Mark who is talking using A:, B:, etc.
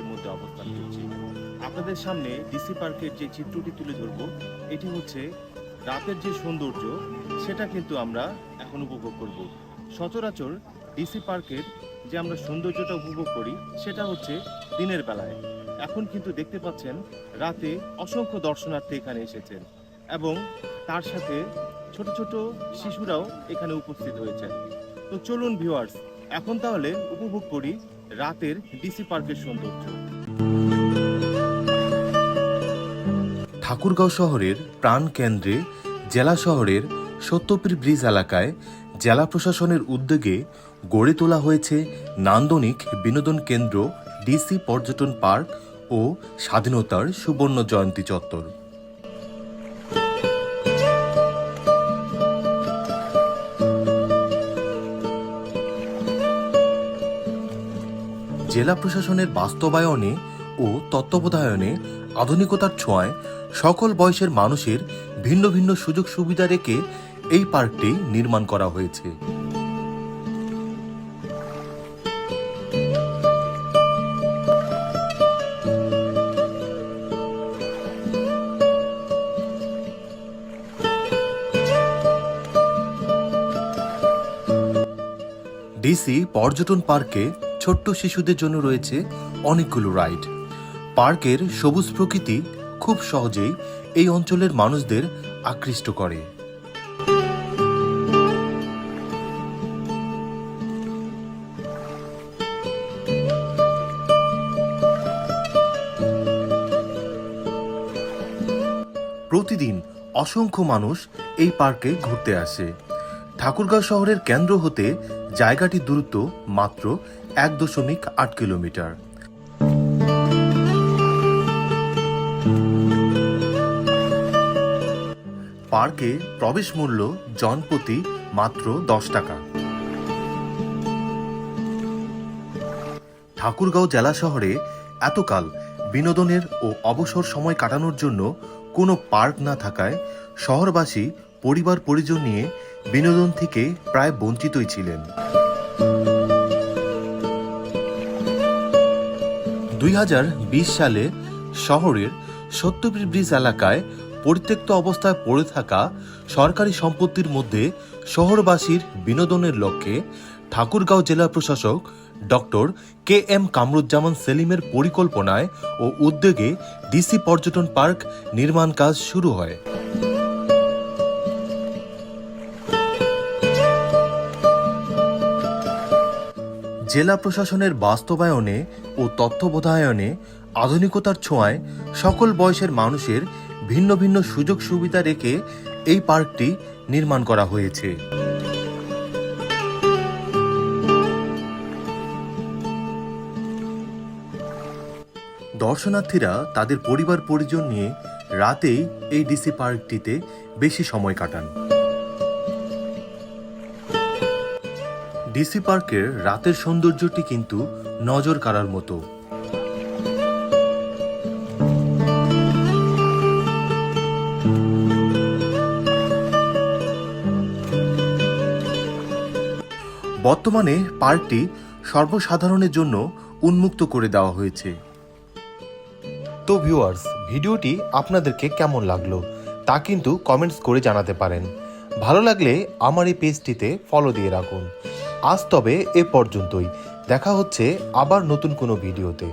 A: পার্কের মধ্যে অবস্থান করছি। আপনাদের সামনে ডিসি পার্কের যে চিত্রটি তুলে ধরব, এটি হচ্ছে রাতের যে সৌন্দর্য, সেটা কিন্তু আমরা এখন উপভোগ করব। সচরাচর ডিসি পার্কের যে আমরা সৌন্দর্যটা উপভোগ করি সেটা হচ্ছে দিনের বেলায়। এখন কিন্তু দেখতে পাচ্ছেন রাতে অসংখ্য দর্শনার্থী এখানে এসেছেন এবং তার সাথে ছোট ছোট শিশুরাও এখানে উপস্থিত হয়েছেন। তো চলুন ভিউয়ার্স, এখন তাহলে উপভোগ করি রাতের ডিসি পার্কের সৌন্দর্য।
B: ঠাকুরগাঁও শহরের প্রাণকেন্দ্রে জেলা শহরের সত্যপীর ব্রিজ এলাকায় জেলা প্রশাসনের উদ্যোগে গড়ে তোলা হয়েছে নান্দনিক বিনোদন কেন্দ্র ডিসি পর্যটন পার্ক ও স্বাধীনতার সুবর্ণ জয়ন্তী চত্বর। জেলা প্রশাসনের বাস্তবায়নে ও তত্ত্বাবধানে আধুনিকতার ছোঁয়ায় সকল বয়সের মানুষের ভিন্ন ভিন্ন সুযোগ সুবিধা রেখে এই পার্কটি নির্মাণ করা হয়েছে। ডিসি পর্যটন পার্কে ছোট্ট শিশুদের জন্য রয়েছে অনেকগুলো রাইড। পার্কের সবুজ প্রকৃতি খুব সহজেই এই অঞ্চলের মানুষদের আকৃষ্ট করে। প্রতিদিন অসংখ্য মানুষ এই পার্কে ঘুরতে আসে। ঠাকুরগাঁও শহরের কেন্দ্র হতে জায়গাটির দূরত্ব মাত্র 1.8 কিলোমিটার। পার্কে প্রবেশ মূল্য জনপ্রতি মাত্র 10 টাকা। ঠাকুরগাঁও জেলা শহরে এতকাল বিনোদনের ও অবসর সময় কাটানোর জন্য কোনো পার্ক না থাকায় শহরবাসী পরিবার পরিজন নিয়ে বিনোদন থেকে প্রায় বঞ্চিতই ছিলেন। 2020 সালে শহরের সত্যপীর ব্রিজ এলাকায় পরিত্যক্ত অবস্থায় পড়ে থাকা সরকারি সম্পত্তির মধ্যে শহরবাসীর বিনোদনের লক্ষ্যে ঠাকুরগাঁও জেলা প্রশাসক ডক্টর KM কামরুজ্জামান সেলিমের পরিকল্পনায় ও উদ্যোগে ডিসি পর্যটন পার্ক নির্মাণ কাজ শুরু হয়। জেলা প্রশাসনের বাস্তবায়নে ও তত্ত্বাবধানে আধুনিকতার ছোঁয়ায় সকল বয়সের মানুষের ভিন্ন ভিন্ন সুযোগ সুবিধা রেখে এই পার্কটি নির্মাণ করা হয়েছে। দর্শনার্থীরা তাদের পরিবার পরিজন নিয়ে রাতেই এই ডিসি পার্কটিতে বেশি সময় কাটান। ডিসি পার্কের রাতের সৌন্দর্যটি কিন্তু নজর কাড়ার মতো। বর্তমানে পার্কটি সর্বসাধারণের জন্য উন্মুক্ত করে দেওয়া হয়েছে। তো ভিউয়ার্স, ভিডিওটি আপনাদেরকে কেমন লাগলো তা কিন্তু কমেন্টস করে জানাতে পারেন। ভালো লাগলে আমার এই পেজটিতে ফলো দিয়ে রাখুন। আজ তবে এ পর্যন্তই, দেখা হচ্ছে আবার নতুন কোনো ভিডিওতে।